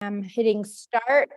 I'm hitting start.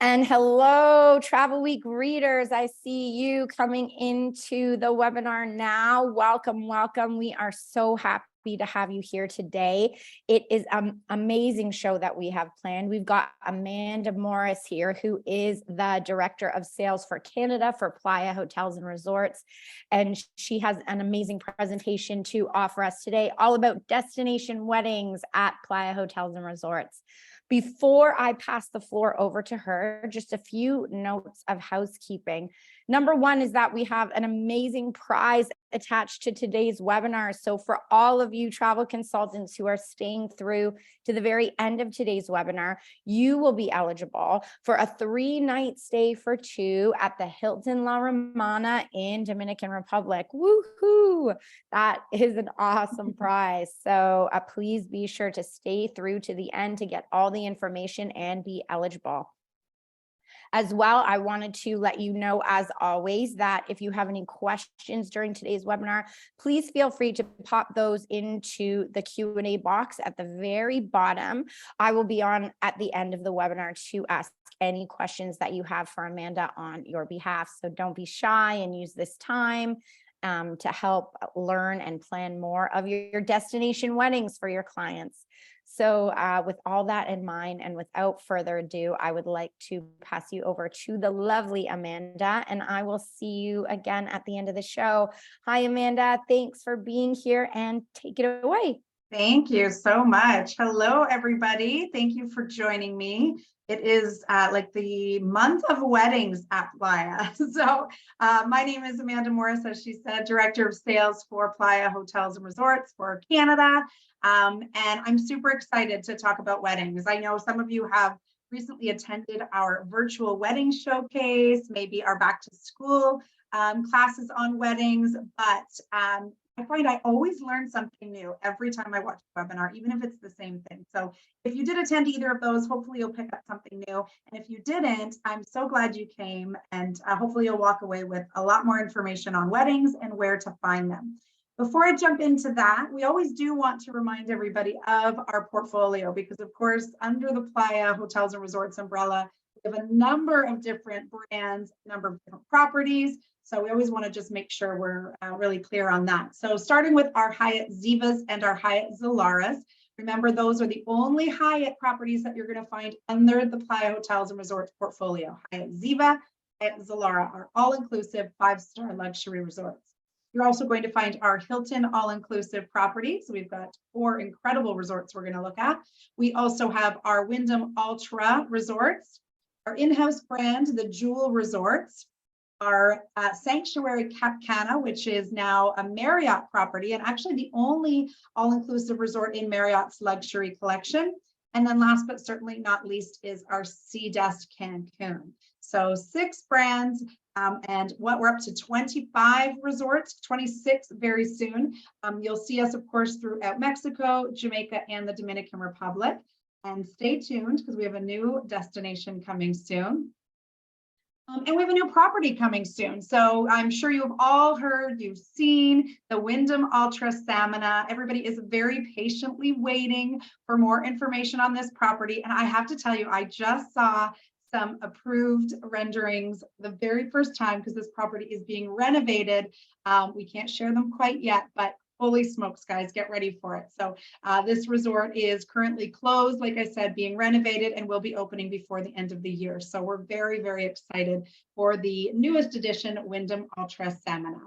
And hello, Travelweek readers. I see you coming into the webinar now. Welcome, welcome. We are so happy to have you here today. It is an amazing show that we have planned. We've got Amanda Morris here, who is the Director of Sales for Canada for Playa Hotels and Resorts. And she has an amazing presentation to offer us today, all about destination weddings at Playa Hotels and Resorts. Before I pass the floor over to her, just a few notes of housekeeping. Number one is that we have an amazing prize attached to today's webinar. So for all of you travel consultants who are staying through to the very end of today's webinar, you will be eligible for a 3-night stay for 2 at the Hilton La Romana in Dominican Republic. Woohoo! That is an awesome prize. So please be sure to stay through to the end to get all the information and be eligible. As well, I wanted to let you know, as always, that if you have any questions during today's webinar, please feel free to pop those into the Q&A box at the very bottom. I will be on at the end of the webinar to ask any questions that you have for Amanda on your behalf. So don't be shy and use this time to help learn and plan more of your destination weddings for your clients. So with all that in mind, and without further ado, I would like to pass you over to the lovely Amanda, and I will see you again at the end of the show. Hi, Amanda. Thanks for being here, and take it away. Thank you so much. Hello, everybody. Thank you for joining me. It is like the month of weddings at Playa. So my name is Amanda Morris, as she said, Director of Sales for Playa Hotels and Resorts for Canada. And I'm super excited to talk about weddings. I know some of you have recently attended our virtual wedding showcase, maybe our back to school classes on weddings, but I find I always learn something new every time I watch a webinar, even if it's the same thing. So if you did attend either of those, hopefully you'll pick up something new. And if you didn't, I'm so glad you came, and hopefully you'll walk away with a lot more information on weddings and where to find them. Before I jump into that, we always do want to remind everybody of our portfolio, because of course, under the Playa Hotels and Resorts umbrella, we have a number of different brands, a number of different properties. So we always want to just make sure we're really clear on that. So starting with our Hyatt Zivas and our Hyatt Zilaras, remember those are the only Hyatt properties that you're going to find under the Playa Hotels and Resorts portfolio. Hyatt Ziva, Hyatt Zilara are all-inclusive 5-star luxury resorts. You're also going to find our Hilton all-inclusive properties. We've got 4 incredible resorts we're going to look at. We also have our Wyndham Ultra resorts, our in-house brand, the Jewel Resorts, our Sanctuary Cap Cana, which is now a Marriott property, and actually the only all-inclusive resort in Marriott's luxury collection. And then last but certainly not least is our Sea Dust Cancun. So 6 brands, and what we're up to 25 resorts, 26 very soon. You'll see us, of course, throughout Mexico, Jamaica, and the Dominican Republic. And stay tuned, because we have a new destination coming soon. And we have a new property coming soon. So I'm sure you've all heard, you've seen the Wyndham Ultra Samana. Everybody is very patiently waiting for more information on this property. And I have to tell you, I just saw some approved renderings the very first time, because this property is being renovated. We can't share them quite yet, but holy smokes, guys, get ready for it. So this resort is currently closed, like I said, being renovated, and will be opening before the end of the year. So we're very, very excited for the newest edition, Wyndham Ultra Samana.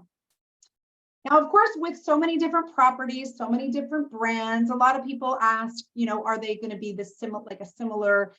Now, of course, with so many different properties, so many different brands, a lot of people ask, you know, are they going to be the similar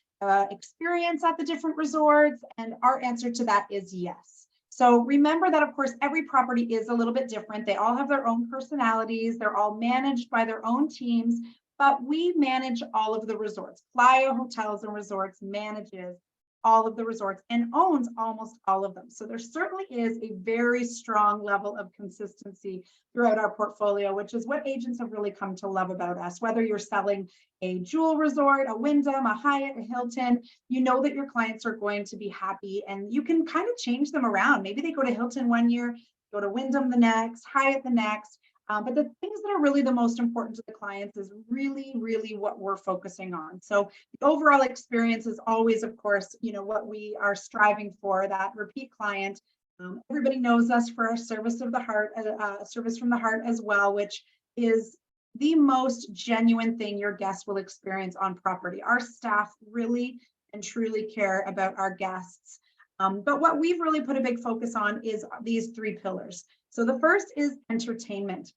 experience at the different resorts? And our answer to that is yes. So remember that, of course, every property is a little bit different. They all have their own personalities. They're all managed by their own teams, but we manage all of the resorts. Playa Hotels and Resorts manages all of the resorts and owns almost all of them. So there certainly is a very strong level of consistency throughout our portfolio, which is what agents have really come to love about us. Whether you're selling a Jewel resort, a Wyndham, a Hyatt, a Hilton, you know that your clients are going to be happy, and you can kind of change them around. Maybe they go to Hilton one year, go to Wyndham the next, Hyatt the next. But the things that are really the most important to the clients is really, really what we're focusing on. So the overall experience is always, of course, what we are striving for, that repeat client. Everybody knows us for our service of the heart, service from the heart as well, which is the most genuine thing your guests will experience on property. Our staff really and truly care about our guests. But what we've really put a big focus on is these three pillars. So the first is entertainment.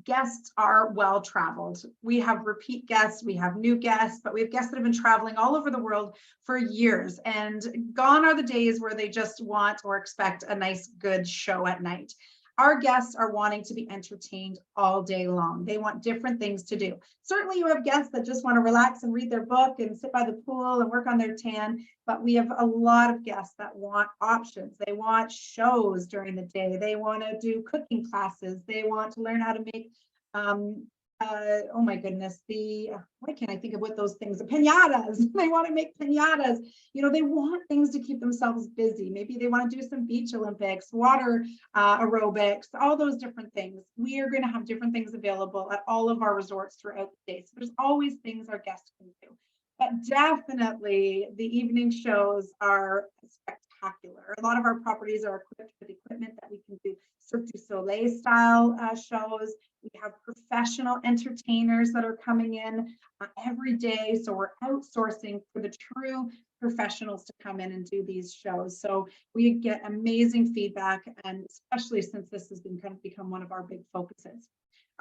Guests are well traveled. We have repeat guests, we have new guests, but we have guests that have been traveling all over the world for years, and gone are the days where they just want or expect a nice, good show at night. Our guests are wanting to be entertained all day long. They want different things to do. Certainly you have guests that just want to relax and read their book and sit by the pool and work on their tan, but we have a lot of guests that want options. They want shows during the day. They want to do cooking classes. They want to learn how to make oh my goodness, why can't I think of what those things are? Piñatas. They want to make piñatas. They want things to keep themselves busy. Maybe they want to do some beach Olympics, water aerobics, all those different things. We are going to have different things available at all of our resorts throughout the day. So there's always things our guests can do. But definitely the evening shows are spectacular. A lot of our properties are equipped with equipment that we can do Cirque du Soleil style shows. We have professional entertainers that are coming in every day. So we're outsourcing for the true professionals to come in and do these shows. So we get amazing feedback, and especially since this has become one of our big focuses.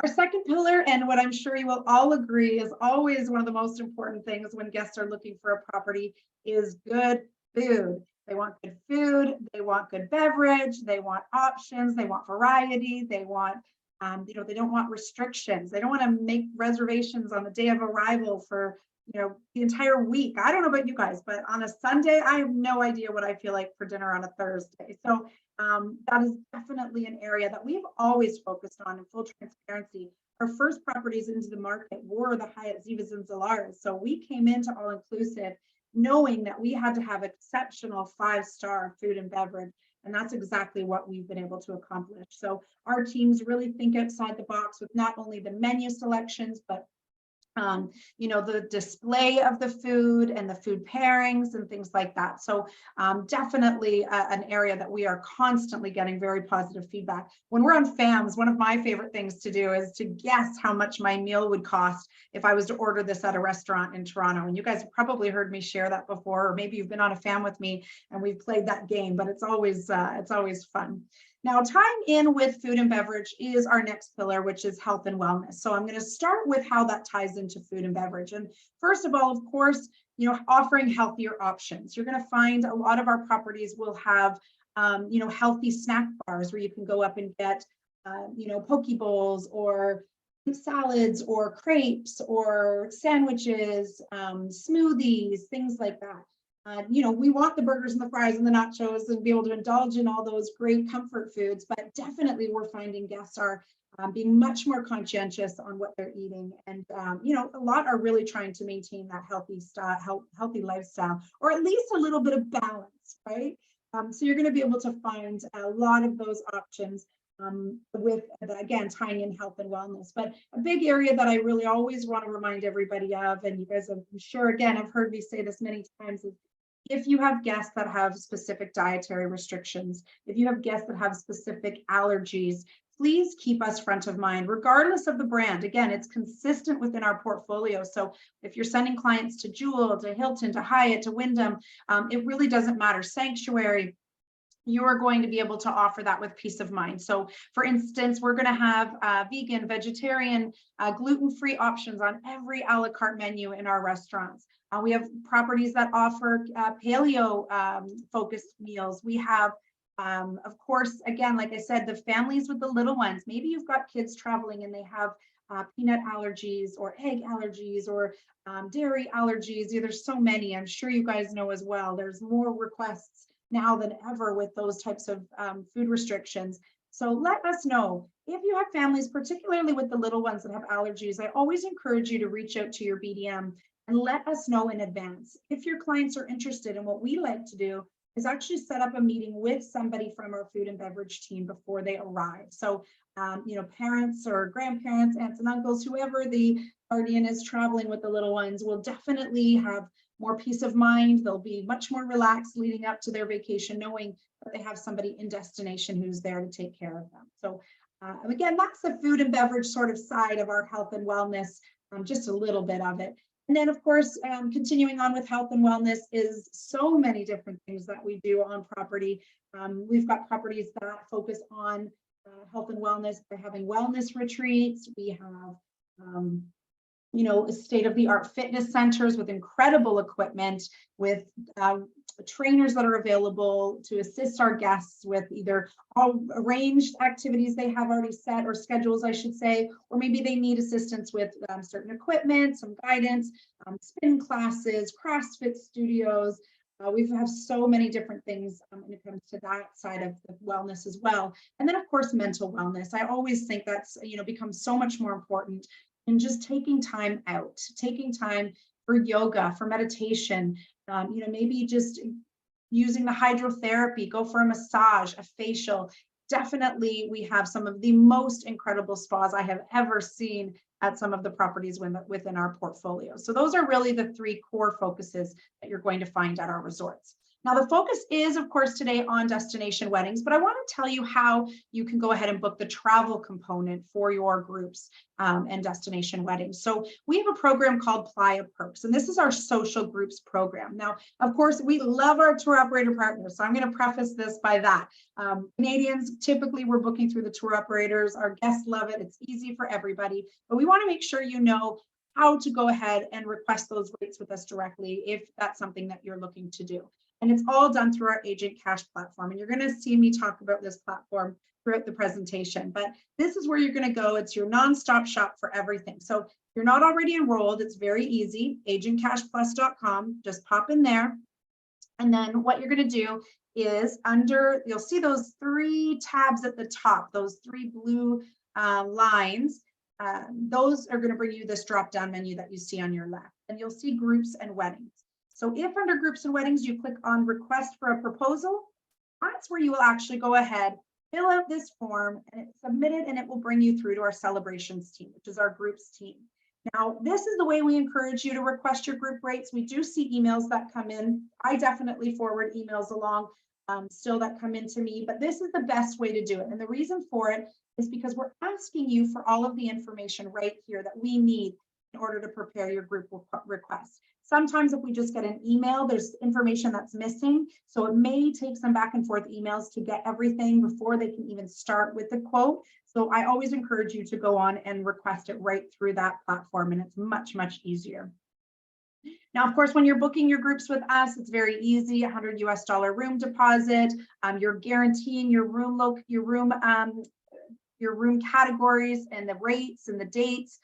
Our second pillar, and what I'm sure you will all agree is always one of the most important things when guests are looking for a property, is good food. They want good food, they want good beverage, they want options, they want variety, they want, they don't want restrictions. They don't want to make reservations on the day of arrival for, the entire week. I don't know about you guys, but on a Sunday, I have no idea what I feel like for dinner on a Thursday. So that is definitely an area that we've always focused on in full transparency. Our first properties into the market were the Hyatt Zivas and Zilaras. So we came into all-inclusive knowing that we had to have exceptional 5-star food and beverage. And that's exactly what we've been able to accomplish. So our teams really think outside the box with not only the menu selections, but the display of the food and the food pairings and things like that. So definitely an area that we are constantly getting very positive feedback. When we're on FAMs, one of my favorite things to do is to guess how much my meal would cost if I was to order this at a restaurant in Toronto. And you guys have probably heard me share that before, or maybe you've been on a FAM with me and we've played that game, but it's always fun. Now, tying in with food and beverage is our next pillar, which is health and wellness. So I'm going to start with how that ties into food and beverage. And first of all, of course, offering healthier options. You're going to find a lot of our properties will have, healthy snack bars where you can go up and get, poke bowls or salads or crepes or sandwiches, smoothies, things like that. We want the burgers and the fries and the nachos and be able to indulge in all those great comfort foods, but definitely we're finding guests are being much more conscientious on what they're eating. And, a lot are really trying to maintain that healthy lifestyle, or at least a little bit of balance, right? So you're going to be able to find a lot of those options with, again, tying in health and wellness. But a big area that I really always want to remind everybody of, and you guys, I'm sure, again, have heard me say this many times, is if you have guests that have specific dietary restrictions, if you have guests that have specific allergies, please keep us front of mind, regardless of the brand. Again, it's consistent within our portfolio. So if you're sending clients to Jewel, to Hilton, to Hyatt, to Wyndham, it really doesn't matter. Sanctuary, you are going to be able to offer that with peace of mind. So for instance, we're going to have vegan, vegetarian, gluten-free options on every a la carte menu in our restaurants. We have properties that offer paleo focused meals. We have, of course, again, like I said, the families with the little ones. Maybe you've got kids traveling and they have peanut allergies or egg allergies or dairy allergies. There's so many. I'm sure you guys know as well. There's more requests now than ever with those types of food restrictions. So let us know if you have families, particularly with the little ones that have allergies. I always encourage you to reach out to your BDM and let us know in advance. If your clients are interested, and what we like to do is actually set up a meeting with somebody from our food and beverage team before they arrive. So parents or grandparents, aunts and uncles, whoever the guardian is traveling with the little ones will definitely have more peace of mind. They'll be much more relaxed leading up to their vacation, knowing that they have somebody in destination who's there to take care of them. So again, that's the food and beverage sort of side of our health and wellness, just a little bit of it. And then, of course, continuing on with health and wellness is so many different things that we do on property. We've got properties that focus on health and wellness by having wellness retreats. We have, state-of-the-art fitness centers with incredible equipment, with trainers that are available to assist our guests with either all arranged activities they have already set, or schedules, I should say, or maybe they need assistance with certain equipment, some guidance, spin classes, CrossFit studios. We have so many different things when it comes to that side of wellness as well. And then, of course, mental wellness. I always think that's, becomes so much more important in just taking time out, taking time for yoga, for meditation, maybe just using the hydrotherapy, go for a massage, a facial. Definitely, we have some of the most incredible spas I have ever seen at some of the properties within our portfolio. So those are really the three core focuses that you're going to find at our resorts. Now, the focus is, of course, today on destination weddings, but I want to tell you how you can go ahead and book the travel component for your groups and destination weddings. So we have a program called Playa Perks, and this is our social groups program. Now, of course, we love our tour operator partners, so I'm going to preface this by that. Canadians, typically we're booking through the tour operators. Our guests love it. It's easy for everybody, but we want to make sure you know how to go ahead and request those rates with us directly if that's something that you're looking to do. And it's all done through our Agent Cash platform. And you're going to see me talk about this platform throughout the presentation. But this is where you're going to go. It's your nonstop shop for everything. So if you're not already enrolled, it's very easy. agentcashplus.com. Just pop in there. And then what you're going to do is you'll see those three tabs at the top, those three blue lines. Those are going to bring you this drop-down menu that you see on your left. And you'll see groups and weddings. So if under groups and weddings, you click on request for a proposal, that's where you will actually go ahead, fill out this form, and it's submitted, and it will bring you through to our celebrations team, which is our groups team. Now, this is the way we encourage you to request your group rates. We do see emails that come in. I definitely forward emails along still that come in to me, but this is the best way to do it. And the reason for it is because we're asking you for all of the information right here that we need in order to prepare your group request. Sometimes if we just get an email, there's information that's missing. So it may take some back and forth emails to get everything before they can even start with the quote. So I always encourage you to go on and request it right through that platform, and it's much, much easier. Now, of course, when you're booking your groups with us, it's very easy, $100 US room deposit. You're guaranteeing your room categories and the rates and the dates.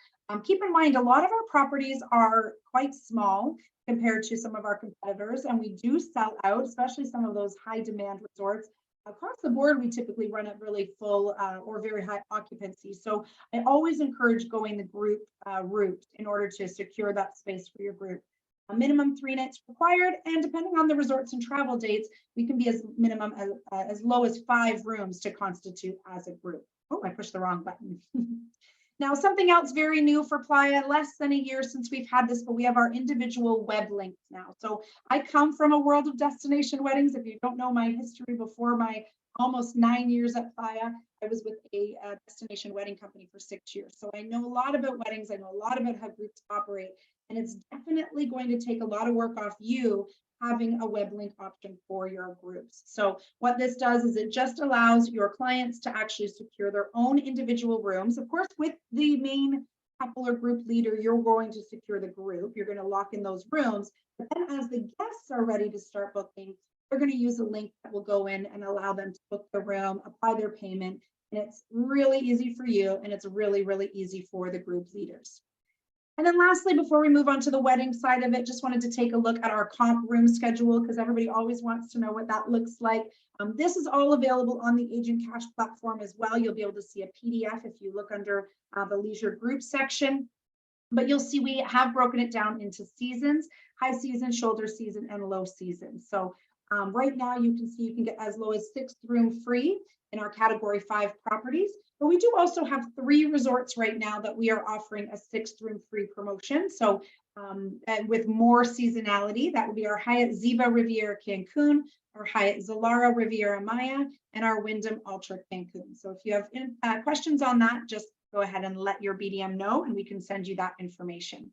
Keep in mind, a lot of our properties are quite small compared to some of our competitors, and we do sell out, especially some of those high demand resorts. Across the board, we typically run at really full or very high occupancy. So I always encourage going the group route in order to secure that space for your group. A minimum 3 nights required, and depending on the resorts and travel dates, we can be as minimum as low as 5 rooms to constitute as a group. Oh, I pushed the wrong button. Now, something else very new for Playa, less than a year since we've had this, but we have our individual web links now. So I come from a world of destination weddings. If you don't know my history before my almost 9 years at Playa, I was with a destination wedding company for 6 years. So I know a lot about weddings. I know a lot about how groups operate, and it's definitely going to take a lot of work off you having a web link option for your groups. So what this does is it just allows your clients to actually secure their own individual rooms. Of course, with the main couple or group leader, you're going to secure the group. You're going to lock in those rooms. But then as the guests are ready to start booking, they're going to use a link that will go in and allow them to book the room, apply their payment. And it's really easy for you, and it's really, really easy for the group leaders. And then lastly, before we move on to the wedding side of it, just wanted to take a look at our comp room schedule, because everybody always wants to know what that looks like. This is all available on the Agent Cash platform as well. You'll be able to see a PDF if you look under the leisure group section. But you'll see we have broken it down into seasons: high season, shoulder season, and low season. So right now you can see you can get as low as 6th room free. in our category 5 properties. But we do also have 3 resorts right now that we are offering a 6th room free promotion. So and with more seasonality, that would be our Hyatt Ziva Riviera Cancun, our Hyatt Zilara Riviera Maya, and our Wyndham Ultra Cancun. So if you have questions on that, just go ahead and let your BDM know, and we can send you that information.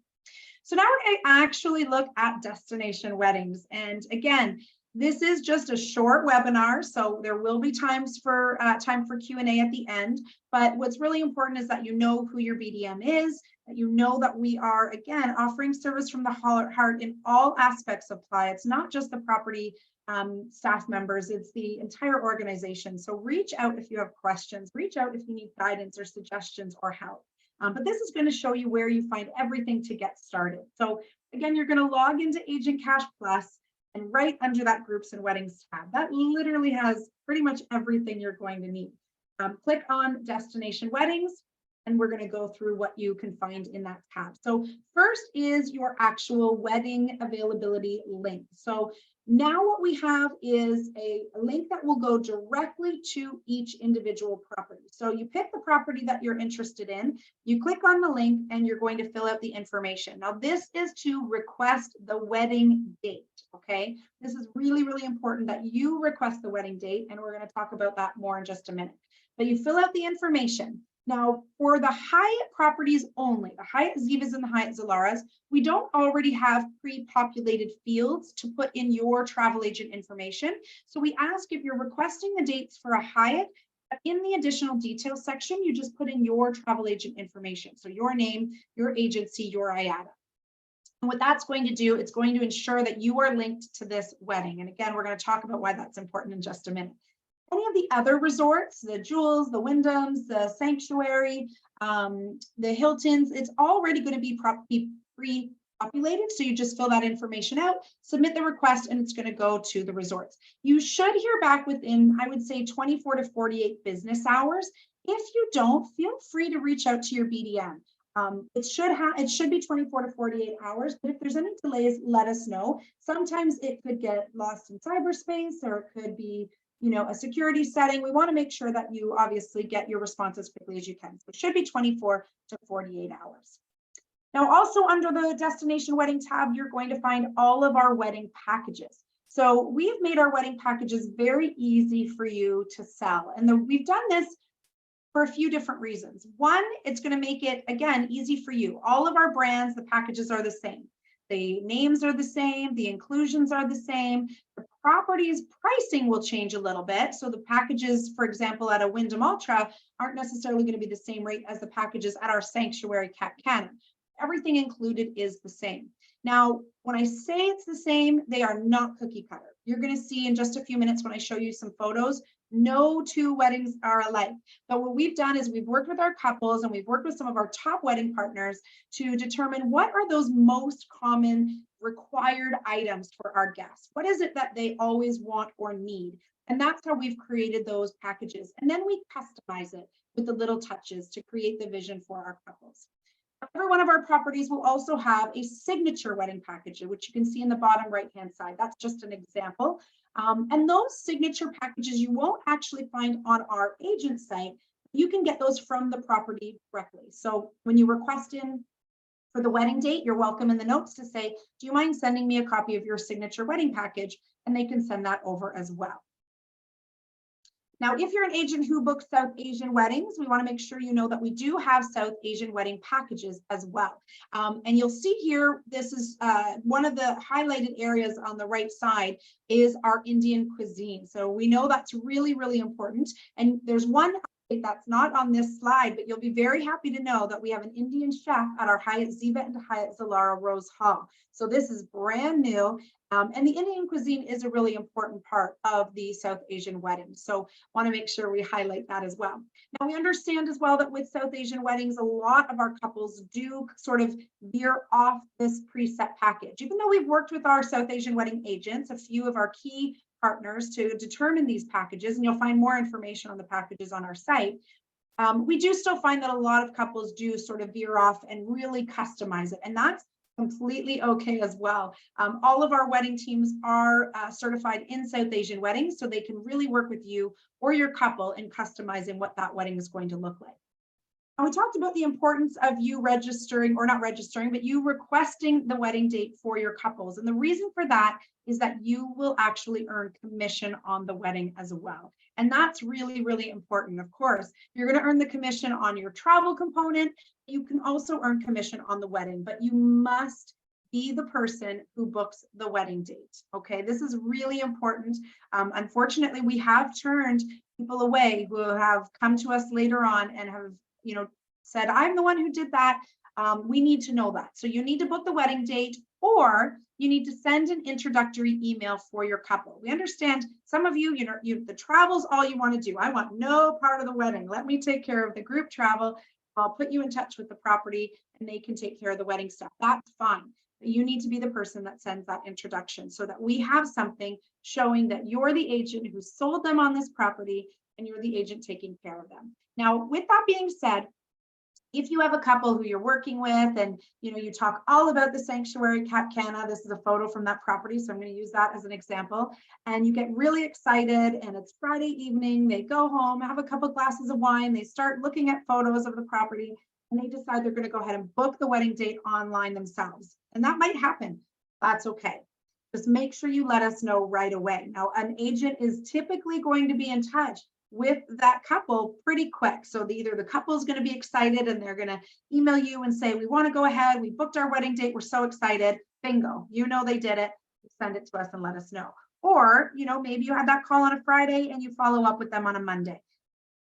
So now we're going to actually look at destination weddings. And again, this is just a short webinar, so there will be time for Q&A at the end. But what's really important is that you know who your BDM is, that you know that we are, again, offering service from the heart in all aspects of Playa. It's not just the property staff members, it's the entire organization. So reach out if you have questions, reach out if you need guidance or suggestions or help. But this is going to show you where you find everything to get started. So again, you're going to log into Agent Cash Plus, and right under that groups and weddings tab, that literally has pretty much everything you're going to need. Click on destination weddings, and we're going to go through what you can find in that tab. So first is your actual wedding availability link. So now what we have is a link that will go directly to each individual property. So you pick the property that you're interested in, you click on the link, and you're going to fill out the information. Now this is to request the wedding date, okay? This is really, really important that you request the wedding date, and we're going to talk about that more in just a minute. But you fill out the information. Now, for the Hyatt properties only, the Hyatt Zivas and the Hyatt Zilaras, we don't already have pre-populated fields to put in your travel agent information. So we ask if you're requesting the dates for a Hyatt, in the additional details section, you just put in your travel agent information. So your name, your agency, your IATA. And what that's going to do, it's going to ensure that you are linked to this wedding. And again, we're going to talk about why that's important in just a minute. Any of the other resorts, the Jewels, the Wyndhams, the Sanctuary, the Hiltons, it's already going to be pre-populated. So you just fill that information out, submit the request, and it's going to go to the resorts. You should hear back within, I would say, 24 to 48 business hours. If you don't, feel free to reach out to your BDM. It should be 24 to 48 hours, but if there's any delays, let us know. Sometimes it could get lost in cyberspace, or it could be a security setting. We want to make sure that you obviously get your response as quickly as you can. So it should be 24 to 48 hours. Now, also under the destination wedding tab, you're going to find all of our wedding packages. So we've made our wedding packages very easy for you to sell. And we've done this for a few different reasons. One, it's going to make it, again, easy for you. All of our brands, the packages are the same. The names are the same, the inclusions are the same. The property's pricing will change a little bit. So the packages, for example, at a Wyndham Ultra aren't necessarily going to be the same rate as the packages at our Sanctuary Cap Cana. Everything included is the same. Now, when I say it's the same, they are not cookie cutter. You're going to see in just a few minutes when I show you some photos, no two weddings are alike. But what we've done is we've worked with our couples and we've worked with some of our top wedding partners to determine what are those most common required items for our guests. What is it that they always want or need? And that's how we've created those packages. And then we customize it with the little touches to create the vision for our couples. Every one of our properties will also have a signature wedding package, which you can see in the bottom right-hand side. That's just an example. And those signature packages you won't actually find on our agent site. You can get those from the property directly. So when you request in for the wedding date, you're welcome in the notes to say, do you mind sending me a copy of your signature wedding package? And they can send that over as well. Now, if you're an agent who books South Asian weddings, we want to make sure you know that we do have South Asian wedding packages as well. And you'll see here, this is one of the highlighted areas on the right side is our Indian cuisine. So we know that's really, really important. And there's one that's not on this slide, but you'll be very happy to know that we have an Indian chef at our Hyatt Ziva and Hyatt Zilara Rose Hall. So this is brand new. And the Indian cuisine is a really important part of the South Asian wedding. So want to make sure we highlight that as well. Now we understand as well that with South Asian weddings, a lot of our couples do sort of veer off this preset package. Even though we've worked with our South Asian wedding agents, a few of our key partners to determine these packages, and you'll find more information on the packages on our site. We do still find that a lot of couples do sort of veer off and really customize it. And that's completely okay as well. All of our wedding teams are certified in South Asian weddings, so they can really work with you or your couple in customizing what that wedding is going to look like. And we talked about the importance of you registering, or not registering, but you requesting the wedding date for your couples. And the reason for that is that you will actually earn commission on the wedding as well. And that's really, really important. Of course, you're going to earn the commission on your travel component. You can also earn commission on the wedding, but you must be the person who books the wedding date. Okay, this is really important. Unfortunately, we have turned people away who have come to us later on and have said, I'm the one who did that. We need to know that. So you need to book the wedding date, or you need to send an introductory email for your couple. We understand some of you, the travel's all you want to do. I want no part of the wedding. Let me take care of the group travel. I'll put you in touch with the property and they can take care of the wedding stuff. That's fine. But you need to be the person that sends that introduction so that we have something showing that you're the agent who sold them on this property and you're the agent taking care of them. Now, with that being said, if you have a couple who you're working with and you talk all about the sanctuary Cap Cana, this is a photo from that property, so I'm going to use that as an example, and you get really excited and it's Friday evening, they go home, have a couple glasses of wine, they start looking at photos of the property, and they decide they're going to go ahead and book the wedding date online themselves. And that might happen. That's okay. Just make sure you let us know right away. Now, an agent is typically going to be in touch with that couple pretty quick. So either the couple is going to be excited and they're going to email you and say, we want to go ahead. We booked our wedding date. We're so excited. Bingo. They did it. Send it to us and let us know. Or, maybe you had that call on a Friday and you follow up with them on a Monday.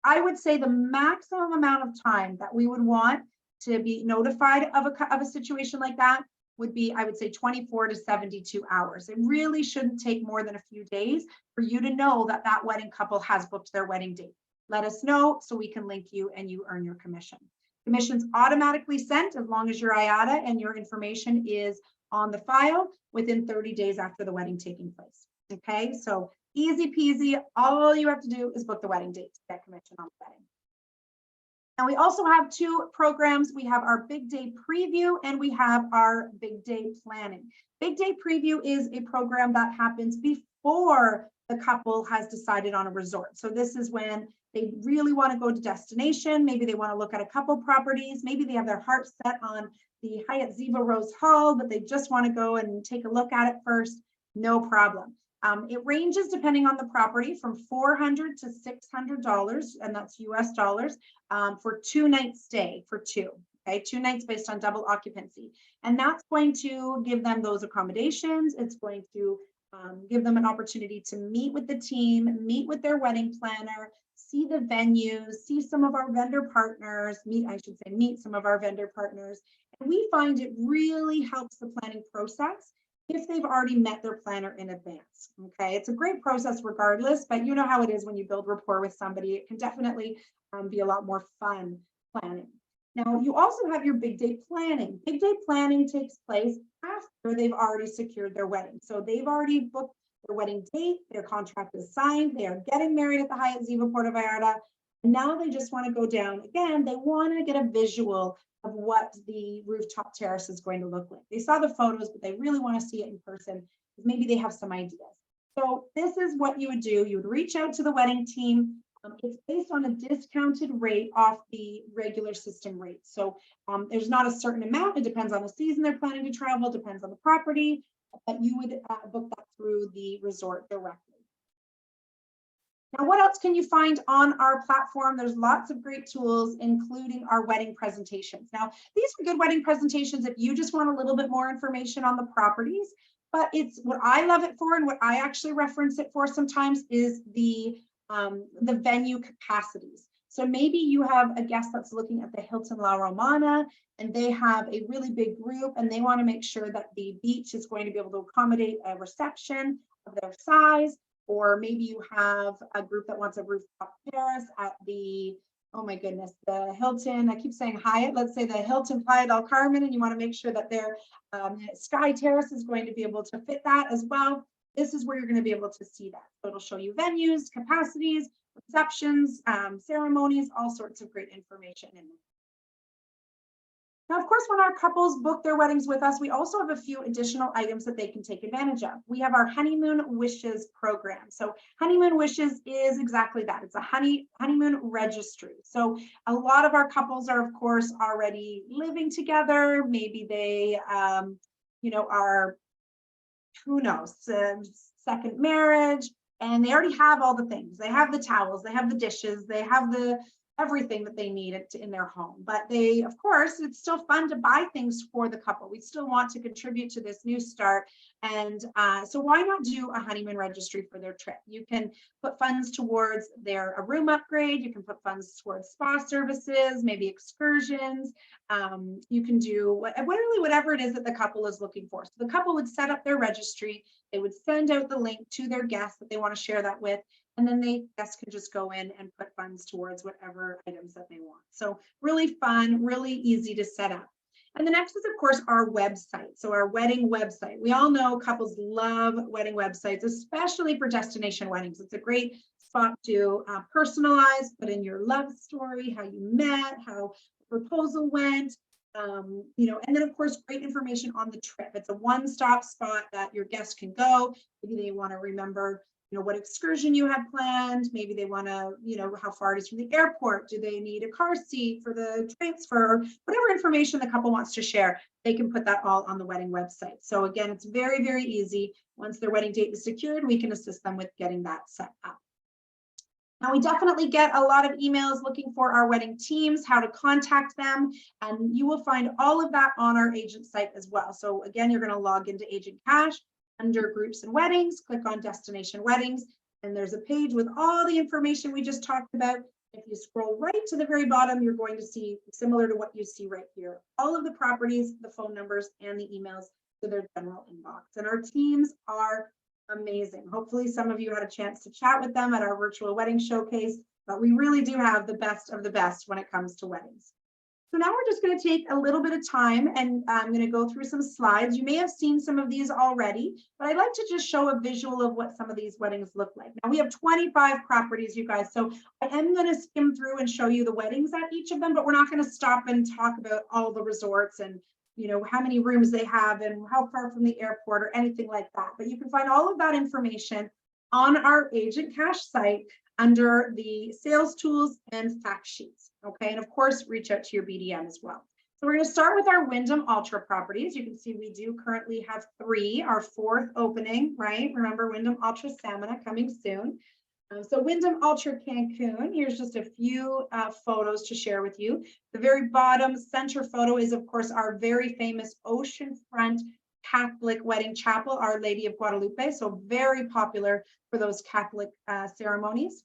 I would say the maximum amount of time that we would want to be notified of a situation like that would be, I would say, 24 to 72 hours. It really shouldn't take more than a few days for you to know that that wedding couple has booked their wedding date. Let us know so we can link you and you earn your commission. Commission's automatically sent as long as your IATA and your information is on the file within 30 days after the wedding taking place. Okay, so easy peasy. All you have to do is book the wedding date to get commission on the wedding. And we also have two programs. We have our big day preview and we have our big day planning. Big day preview is a program that happens before the couple has decided on a resort. So this is when they really want to go to destination. Maybe they want to look at a couple properties. Maybe they have their heart set on the Hyatt Ziva Rose Hall, but they just want to go and take a look at it first. No problem. It ranges depending on the property from $400 to $600, and that's US dollars, for 2 nights stay for two. Okay, 2 nights based on double occupancy. And that's going to give them those accommodations. It's going to give them an opportunity to meet with the team, meet with their wedding planner, see the venues, see some of our vendor partners, meet some of our vendor partners. And we find it really helps the planning process if they've already met their planner in advance. Okay, it's a great process regardless, but you know how it is when you build rapport with somebody. It can definitely be a lot more fun planning. Now, you also have your big day planning. Big day planning takes place after they've already secured their wedding. So they've already booked their wedding date, their contract is signed, they are getting married at the Hyatt Ziva Puerto Vallarta, and now they just want to go down. Again, they want to get a visual of what the rooftop terrace is going to look like. They saw the photos, but they really want to see it in person. Maybe they have some ideas. So this is what you would do. You would reach out to the wedding team. It's based on a discounted rate off the regular system rate. So there's not a certain amount. It depends on the season they're planning to travel, depends on the property, but you would book that through the resort directly. Now, what else can you find on our platform? There's lots of great tools, including our wedding presentations. Now, these are good wedding presentations if you just want a little bit more information on the properties, but it's what I love it for and what I actually reference it for sometimes is the venue capacities. So maybe you have a guest that's looking at the Hilton La Romana and they have a really big group and they want to make sure that the beach is going to be able to accommodate a reception of their size. Or maybe you have a group that wants a rooftop terrace at the, oh my goodness, the Hilton, I keep saying Hyatt, let's say the Hilton Playa del Carmen, and you want to make sure that their sky terrace is going to be able to fit that as well. This is where you're going to be able to see that. So it'll show you venues, capacities, receptions, ceremonies, all sorts of great information in there. Now, of course, when our couples book their weddings with us, we also have a few additional items that they can take advantage of. We have our honeymoon wishes program. So honeymoon wishes is exactly that. It's a honeymoon registry. So a lot of our couples are, of course, already living together. Maybe they, are, who knows, second marriage, and they already have all the things. They have the towels, they have the dishes, they have everything that they need in their home. But they, of course, it's still fun to buy things for the couple. We still want to contribute to this new start. And so why not do a honeymoon registry for their trip? You can put funds towards a room upgrade. You can put funds towards spa services, maybe excursions. You can do whatever it is that the couple is looking for. So the couple would set up their registry. They would send out the link to their guests that they want to share that with. And then guests can just go in and put funds towards whatever items that they want. So really fun, really easy to set up. And the next is, of course, our website. So our wedding website. We all know couples love wedding websites, especially for destination weddings. It's a great spot to personalize, put in your love story, how you met, how the proposal went, and then of course, great information on the trip. It's a one-stop spot that your guests can go. Maybe they want to remember what excursion you have planned. Maybe they want to, how far it is from the airport. Do they need a car seat for the transfer? Whatever information the couple wants to share, they can put that all on the wedding website. So again, it's very, very easy. Once their wedding date is secured, we can assist them with getting that set up. Now, we definitely get a lot of emails looking for our wedding teams, how to contact them, and you will find all of that on our agent site as well. So again, you're going to log into Agent Cash. Under groups and weddings, click on destination weddings, and there's a page with all the information we just talked about. If you scroll right to the very bottom, you're going to see, similar to what you see right here, all of the properties, the phone numbers, and the emails to their general inbox. And our teams are amazing. Hopefully some of you had a chance to chat with them at our virtual wedding showcase, but we really do have the best of the best when it comes to weddings. So now we're just going to take a little bit of time, and I'm going to go through some slides. You may have seen some of these already, but I'd like to just show a visual of what some of these weddings look like. Now we have 25 properties, you guys, so I am going to skim through and show you the weddings at each of them, but we're not going to stop and talk about all the resorts and how many rooms they have and how far from the airport or anything like that. But you can find all of that information on our Agent Cash site under the sales tools and fact sheets. Okay, and of course, reach out to your BDM as well. So we're going to start with our Wyndham Ultra properties. You can see we do currently have 3, our 4th opening, right? Remember, Wyndham Ultra Samana coming soon. So Wyndham Ultra Cancun, here's just a few photos to share with you. The very bottom center photo is, of course, our very famous oceanfront Catholic wedding chapel, Our Lady of Guadalupe. So very popular for those Catholic ceremonies.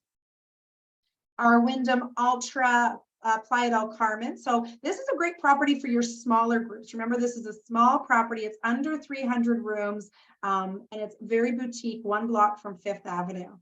Our Wyndham Ultra Playa del Carmen. So this is a great property for your smaller groups. Remember, this is a small property. It's under 300 rooms, and it's very boutique, 1 block from 5th Avenue.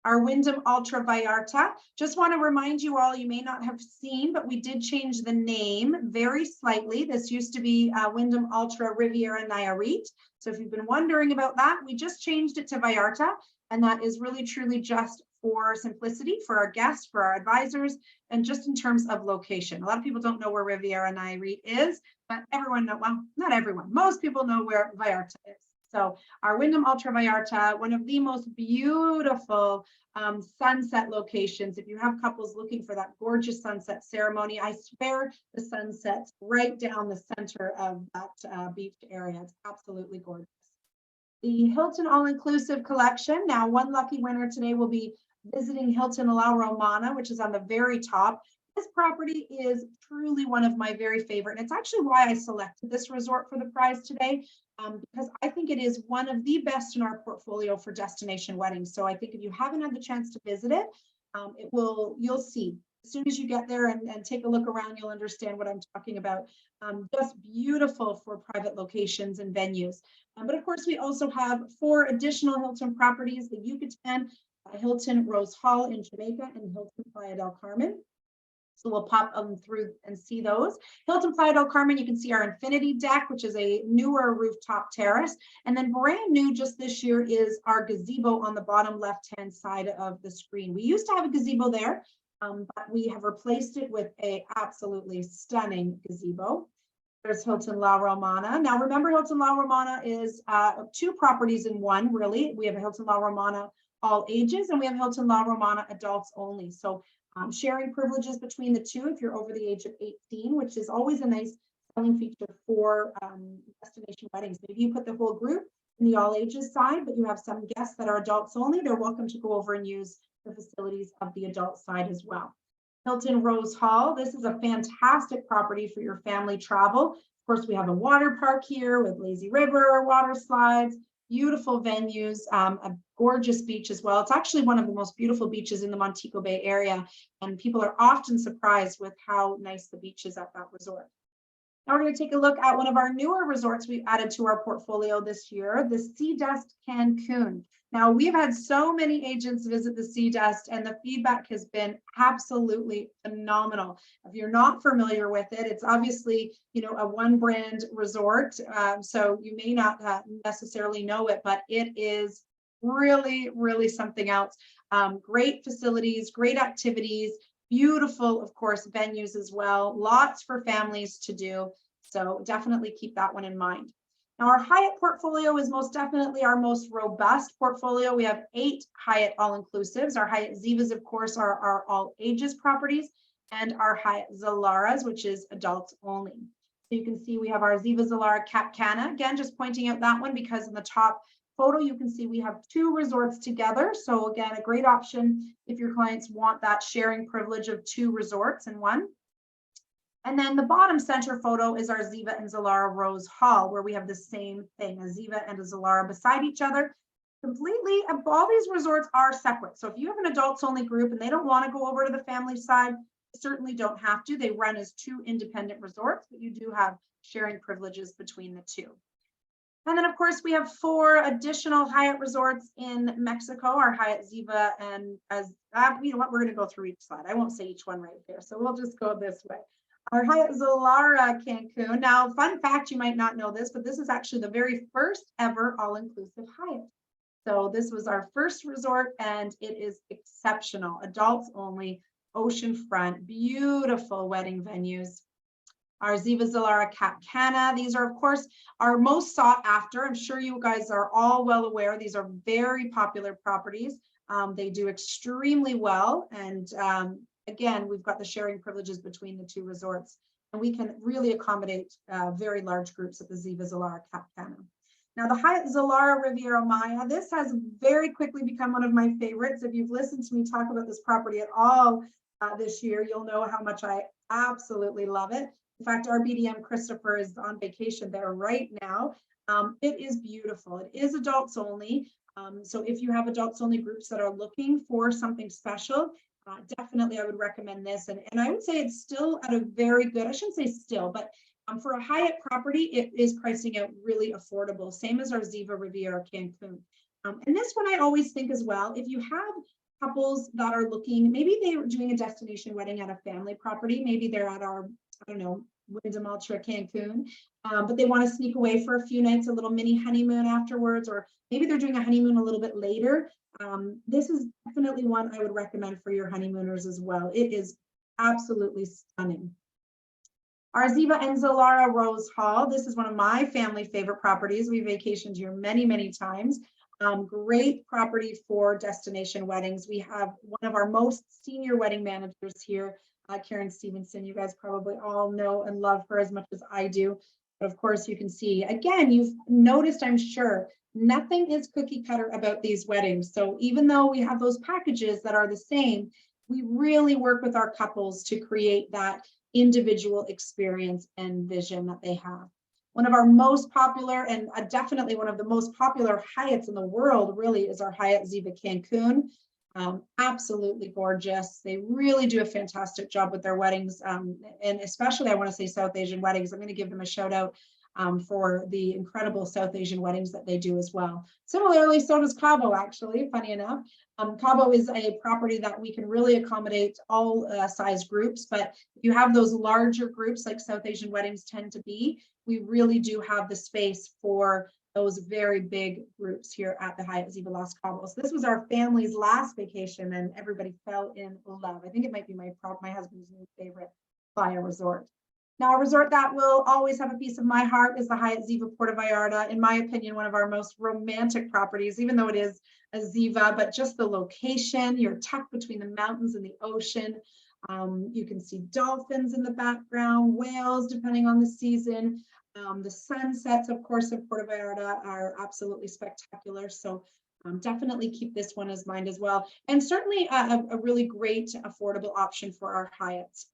Our Wyndham Ultra Vallarta. Just want to remind you all, you may not have seen, but we did change the name very slightly. This used to be Wyndham Ultra Riviera Nayarit. So if you've been wondering about that, we just changed it to Vallarta, and that is really truly just for simplicity for our guests, for our advisors, and just in terms of location. A lot of people don't know where Riviera Nayarit is, but everyone knows, well, not everyone, most people know where Vallarta is. So our Wyndham Ultra Vallarta, one of the most beautiful sunset locations. If you have couples looking for that gorgeous sunset ceremony, I swear the sun sets right down the center of that beach area. It's absolutely gorgeous. The Hilton All-Inclusive Collection. Now, one lucky winner today will be visiting Hilton La Romana, which is on the very top. This property is truly one of my very favorite, and it's actually why I selected this resort for the prize today, because I think it is one of the best in our portfolio for destination weddings. So I think if you haven't had the chance to visit it, you'll see. As soon as you get there and take a look around, you'll understand what I'm talking about. Just beautiful for private locations and venues. But of course, we also have 4 additional Hilton properties, the Yucatan, Hilton Rose Hall in Jamaica, and Hilton Playa del Carmen. So we'll pop them through and see those. Hilton Playa del Carmen, you can see our infinity deck, which is a newer rooftop terrace. And then brand new just this year is our gazebo on the bottom left-hand side of the screen. We used to have a gazebo there, but we have replaced it with a absolutely stunning gazebo. There's Hilton La Romana. Now remember, Hilton La Romana is 2 properties in one, really. We have a Hilton La Romana all ages, and we have Hilton La Romana adults only. So sharing privileges between the two if you're over the age of 18, which is always a nice selling feature for destination weddings. Maybe you put the whole group in the all ages side, but you have some guests that are adults only. They're welcome to go over and use the facilities of the adult side as well. Hilton Rose Hall. This is a fantastic property for your family travel. Of course, we have a water park here with lazy river, water slides, beautiful venues, a gorgeous beach as well. It's actually one of the most beautiful beaches in the Montego Bay area, and people are often surprised with how nice the beach is at that resort. Now we're going to take a look at one of our newer resorts we've added to our portfolio this year, the Sea Dust Cancun. Now we've had so many agents visit the Sea Dust, and the feedback has been absolutely phenomenal. If you're not familiar with it, it's obviously, a one brand resort, so you may not necessarily know it, but it is really, really something else. Great facilities, great activities. Beautiful, of course, venues as well. Lots for families to do. So definitely keep that one in mind. Now, our Hyatt portfolio is most definitely our most robust portfolio. We have 8 Hyatt all-inclusives. Our Hyatt Zivas, of course, are our all ages properties, and our Hyatt Zilaras, which is adults only. So you can see we have our Ziva Zilara Cap Cana. Again, just pointing out that one because in the top photo, you can see we have 2 resorts together. So again, a great option if your clients want that sharing privilege of 2 resorts in one. And then the bottom center photo is our Ziva and Zilara Rose Hall, where we have the same thing, a Ziva and a Zilara beside each other. Completely, all these resorts are separate. So if you have an adults only group and they don't want to go over to the family side, you certainly don't have to. They run as 2 independent resorts, but you do have sharing privileges between the 2. And then, of course, we have 4 additional Hyatt resorts in Mexico, our Hyatt Ziva, and as you know what, we're going to go through each slide. I won't say each one right here, so we'll just go this way. Our Hyatt Zilara Cancun. Now, fun fact, you might not know this, but this is actually the very first ever all-inclusive Hyatt. So this was our first resort, and it is exceptional. Adults only, oceanfront, beautiful wedding venues. Our Ziva Zilara Cap Cana. These are, of course, our most sought after. I'm sure you guys are all well aware. These are very popular properties. They do extremely well. And again, we've got the sharing privileges between the 2 resorts. And we can really accommodate very large groups at the Ziva Zilara Cap Cana. Now, the Hyatt Zilara Riviera Maya, this has very quickly become one of my favorites. If you've listened to me talk about this property at all this year, you'll know how much I absolutely love it. In fact, our BDM Christopher is on vacation there right now. It is beautiful. It is adults only. So if you have adults only groups that are looking for something special, definitely I would recommend this. And I would say it's still at a very good, I shouldn't say still, but for a Hyatt property, it is pricing out really affordable. Same as our Ziva Riviera Cancun. And this one I always think as well, if you have couples that are looking, maybe they're doing a destination wedding at a family property, maybe they're at our, I don't know, Wyndham Ultra Cancun, but they want to sneak away for a few nights, a little mini honeymoon afterwards, or maybe they're doing a honeymoon a little bit later. This is definitely one I would recommend for your honeymooners as well. It is absolutely stunning. Our Ziva and Zilara Rose Hall. This is one of my family favorite properties. We vacationed here many, many times. Great property for destination weddings. We have one of our most senior wedding managers here, Karen Stevenson. You guys probably all know and love her as much as I do. But of course, you can see, again, you've noticed, I'm sure, nothing is cookie cutter about these weddings. So even though we have those packages that are the same, we really work with our couples to create that individual experience and vision that they have. One of our most popular and definitely one of the most popular Hyatts in the world really is our Hyatt Ziva Cancun. Absolutely gorgeous. They really do a fantastic job with their weddings. And especially I want to say South Asian weddings. I'm going to give them a shout out for the incredible South Asian weddings that they do as well. Similarly, so does Cabo, actually, funny enough. Cabo is a property that we can really accommodate all size groups, but if you have those larger groups like South Asian weddings tend to be, we really do have the space for those very big groups here at the Hyatt Ziva Los Cabos. This was our family's last vacation and everybody fell in love. I think it might be my husband's new favorite Playa resort. Now, a resort that will always have a piece of my heart is the Hyatt Ziva Puerto Vallarta. In my opinion, one of our most romantic properties, even though it is a Ziva, but just the location, you're tucked between the mountains and the ocean. You can see dolphins in the background, whales, depending on the season. The sunsets, of course, in Puerto Vallarta are absolutely spectacular. So definitely keep this one in mind as well. And certainly a really great affordable option for our Hyatts.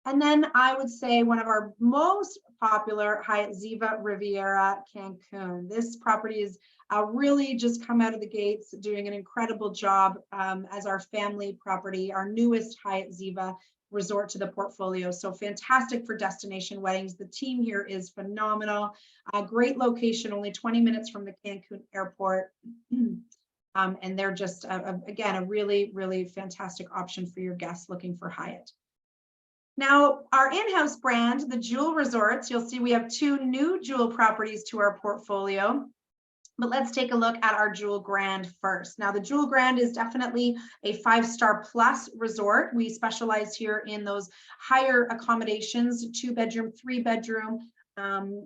And then I would say one of our most popular, Hyatt Ziva Riviera Cancun. This property is really just come out of the gates doing an incredible job as our family property, our newest Hyatt Ziva resort to the portfolio. So fantastic for destination weddings. The team here is phenomenal. Great location, only 20 minutes from the Cancun airport. And they're just, again, a really, really fantastic option for your guests looking for Hyatt. Now, our in-house brand, the Jewel Resorts, you'll see we have 2 new Jewel properties to our portfolio. But let's take a look at our Jewel Grand first. Now, the Jewel Grand is definitely a 5-star plus resort. We specialize here in those higher accommodations, 2-bedroom, 3-bedroom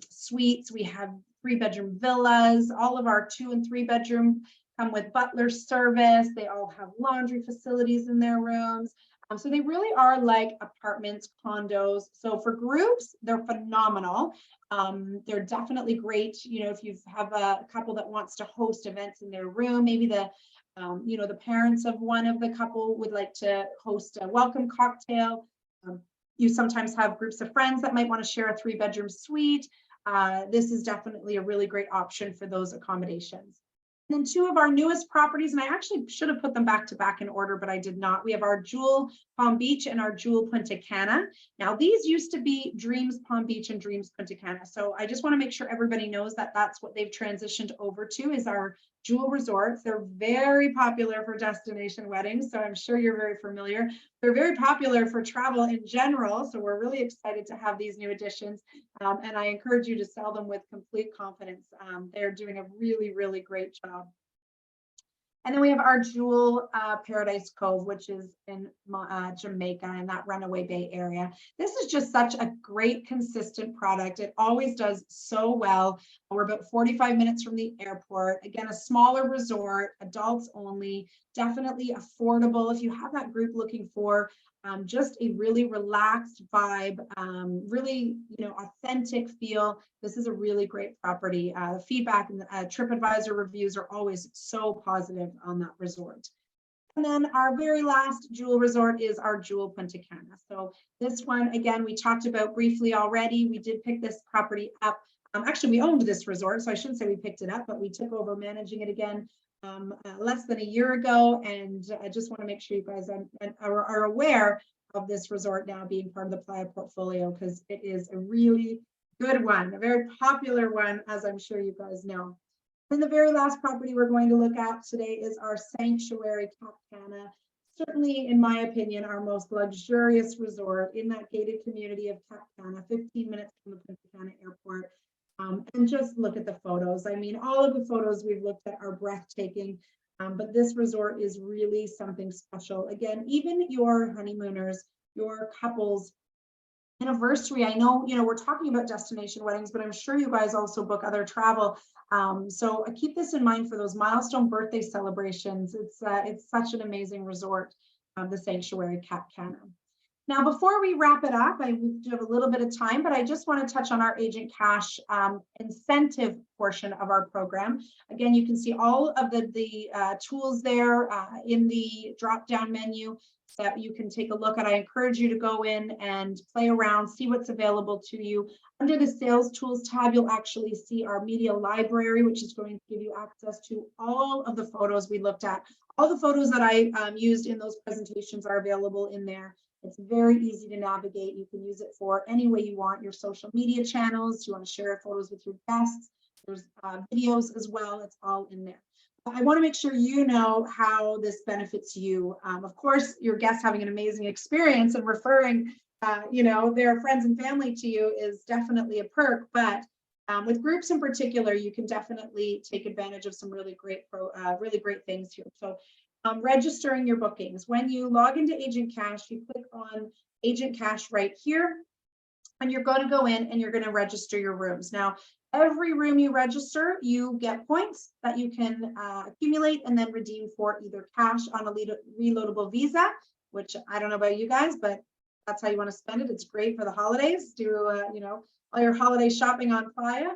suites. We have 3-bedroom villas. All of our 2- and 3-bedroom come with butler service. They all have laundry facilities in their rooms. So they really are like apartments, condos. So for groups, they're phenomenal. They're definitely great. You know, if you have a couple that wants to host events in their room, maybe the, you know, the parents of one of the couple would like to host a welcome cocktail. You sometimes have groups of friends that might want to share a 3-bedroom suite. This is definitely a really great option for those accommodations. And then 2 of our newest properties, and I actually should have put them back to back in order, but I did not. We have our Jewel Palm Beach and our Jewel Punta Cana. Now, these used to be Dreams Palm Beach and Dreams Punta Cana. So I just want to make sure everybody knows that that's what they've transitioned over to, is our Jewel Resorts. They're very popular for destination weddings, so I'm sure you're very familiar. They're very popular for travel in general, so we're really excited to have these new additions, and I encourage you to sell them with complete confidence. They're doing a really, really great job. And then we have our Jewel Paradise Cove, which is in Jamaica, in that Runaway Bay area. This is just such a great, consistent product. It always does so well. We're about 45 minutes from the airport. Again, a smaller resort, adults only, definitely affordable. If you have that group looking for just a really relaxed vibe, really, you know, authentic feel. This is a really great property. The feedback and the TripAdvisor reviews are always so positive on that resort. And then our very last Jewel resort is our Jewel Punta Cana. So this one, again, we talked about briefly already. We did pick this property up. Actually, we owned this resort, so I shouldn't say we picked it up, but we took over managing it again less than a year ago. And I just want to make sure you guys are aware of this resort now being part of the Playa portfolio, because it is a really good one, a very popular one, as I'm sure you guys know. And the very last property we're going to look at today is our Sanctuary Cap Cana. Certainly, in my opinion, our most luxurious resort in that gated community of Cap Cana, 15 minutes from the Punta Cana airport. And just look at the photos. I mean, all of the photos we've looked at are breathtaking, but this resort is really something special. Again, even your honeymooners, your couples, anniversary. I know, you know, we're talking about destination weddings, but I'm sure you guys also book other travel. So keep this in mind for those milestone birthday celebrations. It's such an amazing resort, the Sanctuary Cap Cana. Now, before we wrap it up, we do have a little bit of time, but I just want to touch on our Agent Cash incentive portion of our program. Again, you can see all of the tools there in the drop-down menu that you can take a look at. I encourage you to go in and play around, see what's available to you. Under the Sales Tools tab, you'll actually see our media library, which is going to give you access to all of the photos we looked at. All the photos that I used in those presentations are available in there. It's very easy to navigate. You can use it for any way you want, your social media channels. You want to share photos with your guests. There's videos as well. It's all in there. I want to make sure you know how this benefits you. Of course, your guests having an amazing experience and referring, you know, their friends and family to you is definitely a perk. But with groups in particular, you can definitely take advantage of some really great things here. So registering your bookings. When you log into Agent Cash, you click on Agent Cash right here. and you're going to go in and you're going to register your rooms. Now, every room you register, you get points that you can accumulate and then redeem for either cash on a reloadable visa, which I don't know about you guys, but that's how you want to spend it. It's great for the holidays. Do all your holiday shopping on Playa.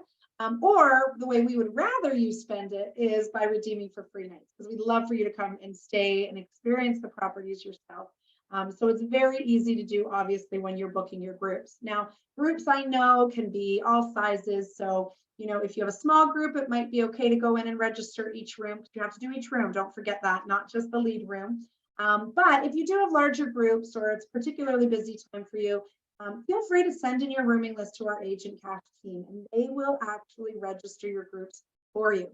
Or the way we would rather you spend it is by redeeming for free nights, because we'd love for you to come and stay and experience the properties yourself. So it's very easy to do, obviously, when you're booking your groups. Now, groups I know can be all sizes. So, if you have a small group, it might be okay to go in and register each room. You have to do each room. Don't forget that, not just the lead room. But if you do have larger groups or it's particularly busy time for you, feel free to send in your rooming list to our agent cash team, and they will actually register your groups for you.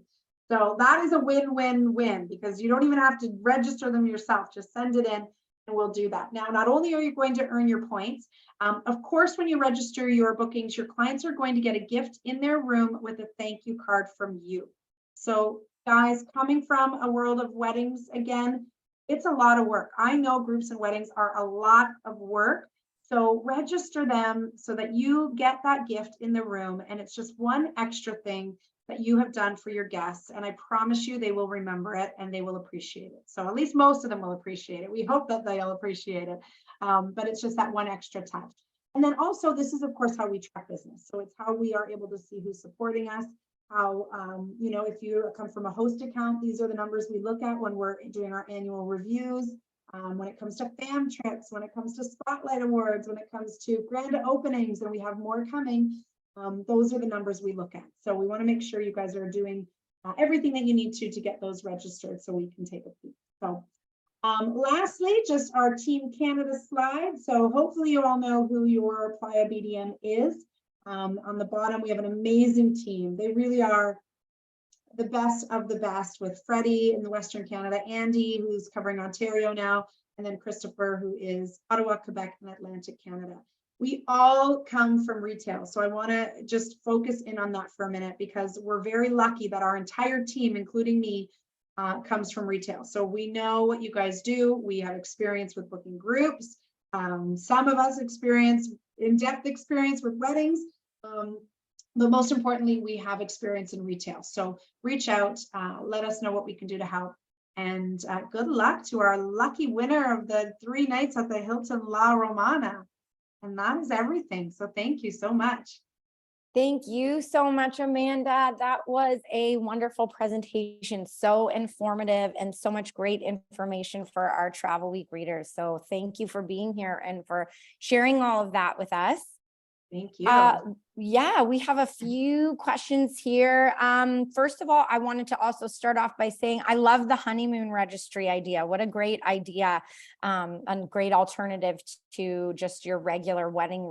So that is a win-win-win, because you don't even have to register them yourself. Just send it in and we'll do that. Now, not only are you going to earn your points, of course, when you register your bookings, your clients are going to get a gift in their room with a thank you card from you. So guys, coming from a world of weddings, again, it's a lot of work. I know groups and weddings are a lot of work. So register them so that you get that gift in the room, and it's just one extra thing that you have done for your guests. And I promise you, they will remember it and they will appreciate it. So at least most of them will appreciate it. We hope that they'll appreciate it. But it's just that one extra touch. And then also, this is of course how we track business. So it's how we are able to see who's supporting us. How, if you come from a host account, these are the numbers we look at when we're doing our annual reviews. When it comes to fam trips, when it comes to spotlight awards, when it comes to grand openings, and we have more coming, those are the numbers we look at. So we want to make sure you guys are doing everything that you need to get those registered so we can take a peek. So lastly, just our Team Canada slide. So hopefully you all know who your Playa BDM is. On the bottom, we have an amazing team. They really are the best of the best, with Freddie in the Western Canada, Andy, who's covering Ontario now, and then Christopher, who is Ottawa, Quebec, and Atlantic Canada. We all come from retail. So I want to just focus in on that for a minute, because we're very lucky that our entire team, including me, comes from retail. So we know what you guys do. We have experience with booking groups. Some of us experience in-depth experience with weddings. But most importantly, we have experience in retail. So reach out, let us know what we can do to help. And good luck to our lucky winner of the 3 nights at the Hilton La Romana. And that is everything. So thank you so much. Thank you so much, Amanda. That was a wonderful presentation, so informative and so much great information for our Travel Week readers. So thank you for being here and for sharing all of that with us. Thank you. Yeah, we have a few questions here. First of all, I wanted to also start off by saying I love the honeymoon registry idea. What a great idea, and great alternative to just your regular wedding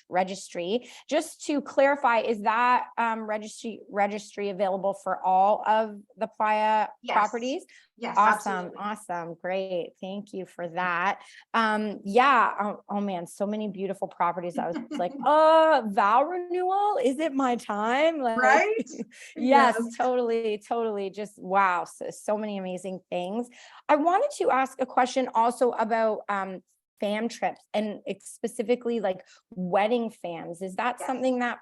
registry. Just to clarify, is that registry available for all of the Playa properties? Yes, Awesome. absolutely. Awesome. Great. Thank you for that. Yeah. Oh man, so many beautiful properties. I was like, vow renewal, is it my time? Like, right? Yes, totally. Just wow. So many amazing things. I wanted to ask a question also about fam trips, and specifically like wedding fams. Is that something that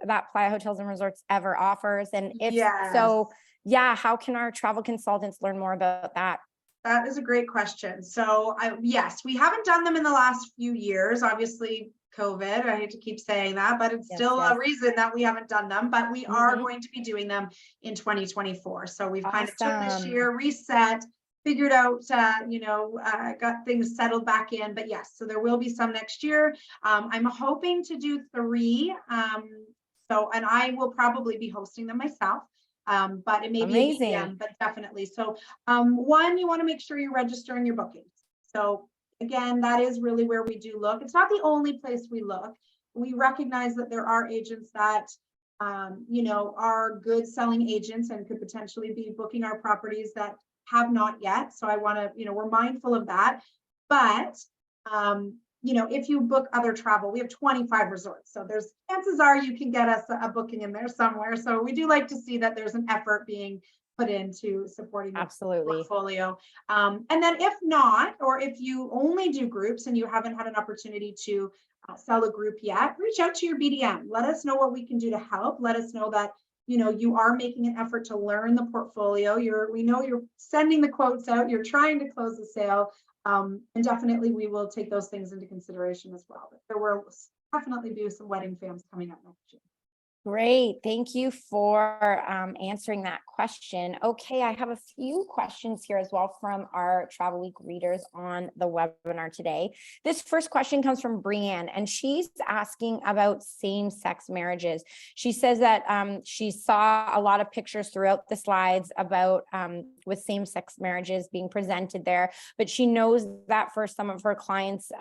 that Playa Hotels and Resorts ever offers? And if so, yeah, how can our travel consultants learn more about that? That is a great question. So yes, we haven't done them in the last few years. Obviously, COVID, I hate to keep saying that, but it's still a reason that we haven't done them, but we are going to be doing them in 2024. So we've kind of took this year, reset, figured out, got things settled back in, but yes, so there will be some next year. I'm hoping to do 3. And I will probably be hosting them myself. But it may be a medium, but definitely. So 1, you want to make sure you're registering your bookings. So again, that is really where we do look. It's not the only place we look. We recognize that there are agents that, are good selling agents and could potentially be booking our properties that have not yet. So I want to, we're mindful of that. But, if you book other travel, we have 25 resorts. So there's chances are you can get us a booking in there somewhere. So we do like to see that there's an effort being put into supporting the portfolio. And then if not, or if you only do groups and you haven't had an opportunity to sell a group yet, reach out to your BDM. Let us know what we can do to help. Let us know that you are making an effort to learn the portfolio. We know you're sending the quotes out. You're trying to close the sale, and definitely we will take those things into consideration as well. But there will definitely be some wedding fams coming up next year. Great. Thank you for answering that question. Okay, I have a few questions here as well from our Travel Week readers on the webinar today. This first question comes from Brianne, and she's asking about same-sex marriages. She says that she saw a lot of pictures throughout the slides about with same-sex marriages being presented there, but she knows that for some of her clients,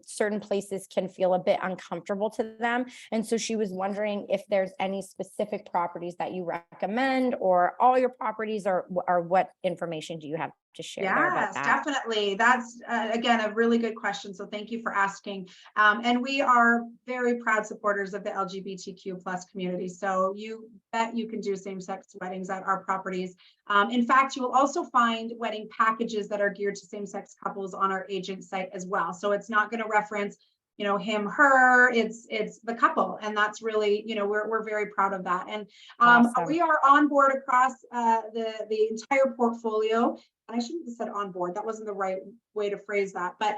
certain places can feel a bit uncomfortable to them. And so she was wondering if there's any specific properties that you recommend, or all your properties, or what information do you have to share there about that? Yes, definitely. That's again a really good question. So thank you for asking. And we are very proud supporters of the LGBTQ plus community. So you bet you can do same-sex weddings at our properties. In fact, you will also find wedding packages that are geared to same-sex couples on our agent site as well. So it's not going to reference him, her, it's the couple. And that's really, we're very proud of that. And Awesome. we are on board across the entire portfolio. And I shouldn't have said on board, that wasn't the right way to phrase that. But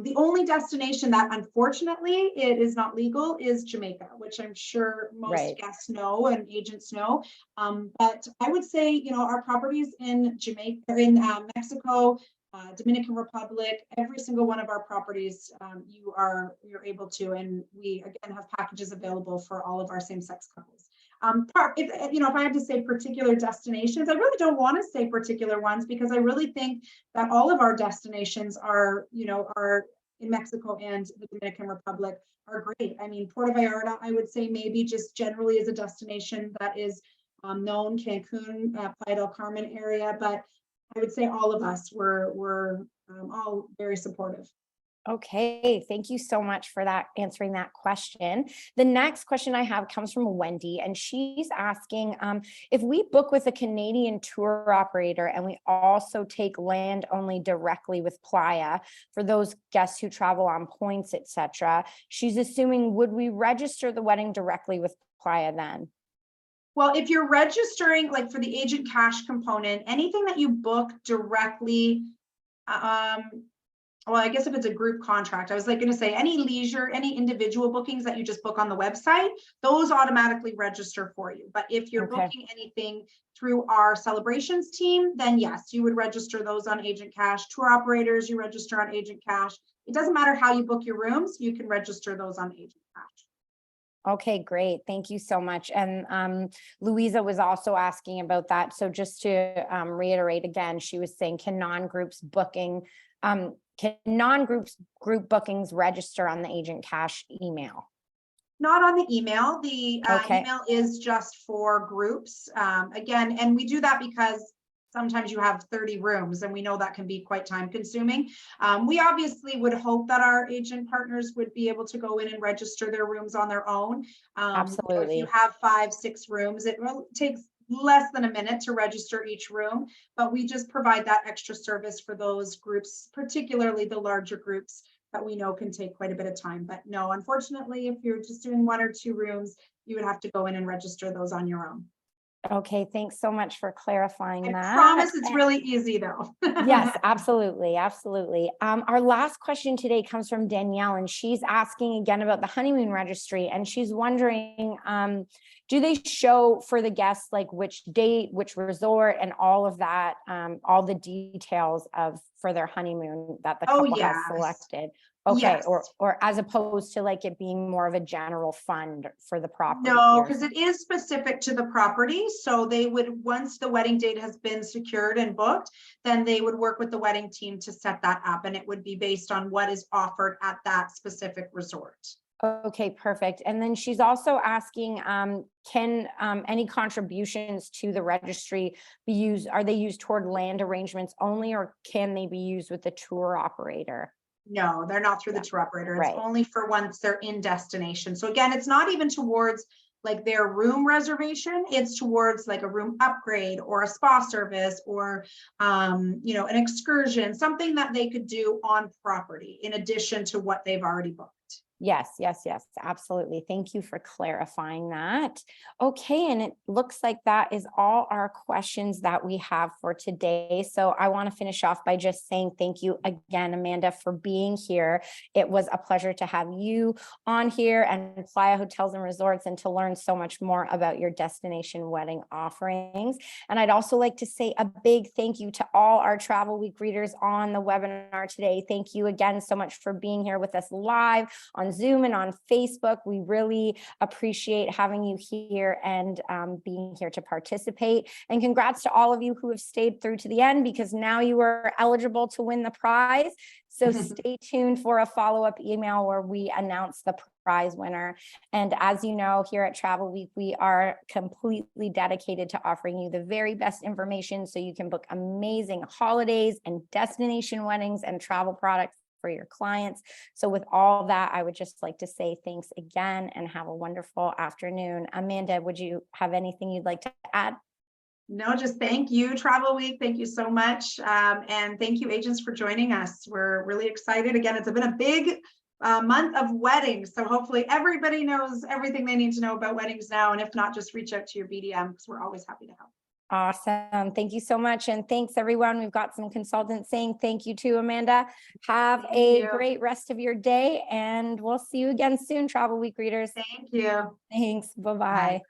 the only destination that unfortunately it is not legal is Jamaica, which I'm sure most guests know and agents know. But I would say, our properties in Jamaica, in Mexico, Dominican Republic, every single one of our properties, you're able to, and we again have packages available for all of our same-sex couples. If I had to say particular destinations, I really don't want to say particular ones, because I really think that all of our destinations are in Mexico and the Dominican Republic are great. I mean, Puerto Vallarta, I would say maybe just generally is a destination that is known, Cancun, Playa del Carmen area, but I would say all of us were all very supportive. Okay, thank you so much for answering that question. The next question I have comes from Wendy, and she's asking if we book with a Canadian tour operator and we also take land only directly with Playa for those guests who travel on points, etc. She's assuming, would we register the wedding directly with Playa then? Well, if you're registering like for the agent cash component, anything that you book directly, well, I guess if it's a group contract, I was like going to say any leisure, any individual bookings that you just book on the website, those automatically register for you. But if you're booking anything through our celebrations team, then yes, you would register those on agent cash. Tour operators, you register on agent cash. It doesn't matter how you book your rooms, you can register those on agent cash. Okay, great. Thank you so much. And Louisa was also asking about that. So just to reiterate again, she was saying, can non-group bookings register on the agent cash email? Not on the email. The email is just for groups. Again, and we do that because sometimes you have 30 rooms and we know that can be quite time consuming. We obviously would hope that our agent partners would be able to go in and register their rooms on their own. Absolutely. If you have 5-6 rooms, it takes less than a minute to register each room, but we just provide that extra service for those groups, particularly the larger groups that we know can take quite a bit of time. But no, unfortunately, if you're just doing 1 or 2 rooms, you would have to go in and register those on your own. Okay, thanks so much for clarifying that. I promise it's really easy though. Yes, absolutely, absolutely. Our last question today comes from Danielle, and she's asking again about the honeymoon registry, and she's wondering, do they show for the guests like which date, which resort, and all of that, all the details for their honeymoon that the couple has selected? Okay, yes. or as opposed to like it being more of a general fund for the property? No, because it is specific to the property. So they would, once the wedding date has been secured and booked, then they would work with the wedding team to set that up, and it would be based on what is offered at that specific resort. Okay, perfect. And then she's also asking, can any contributions to the registry be used? Are they used toward land arrangements only, or can they be used with the tour operator? No, they're not through the tour operator. It's only for once they're in destination. So again, it's not even towards like their room reservation. It's towards like a room upgrade or a spa service or, an excursion, something that they could do on property in addition to what they've already booked. Yes, yes, yes, absolutely. Thank you for clarifying that. Okay, and it looks like that is all our questions that we have for today. So I want to finish off by just saying thank you again, Amanda, for being here. It was a pleasure to have you on here and Playa Hotels and Resorts and to learn so much more about your destination wedding offerings. And I'd also like to say a big thank you to all our Travel Week readers on the webinar today. Thank you again so much for being here with us live on Zoom and on Facebook. We really appreciate having you here and being here to participate. And congrats to all of you who have stayed through to the end, because now you are eligible to win the prize. So stay tuned for a follow-up email where we announce the prize winner. And as you know, here at Travel Week, we are completely dedicated to offering you the very best information so you can book amazing holidays and destination weddings and travel products for your clients. So with all that, I would just like to say thanks again and have a wonderful afternoon. Amanda, would you have anything you'd like to add? No, just thank you, Travel Week. Thank you so much. And thank you, agents, for joining us. We're really excited. Again, it's been a big month of weddings. So hopefully everybody knows everything they need to know about weddings now. And if not, just reach out to your BDM because we're always happy to help. Awesome. Thank you so much. And thanks, everyone. We've got some consultants saying thank you to Amanda. Have a great rest of your day, and we'll see you again soon, Travel Week readers. Thank you. Thanks. Bye-bye. Bye.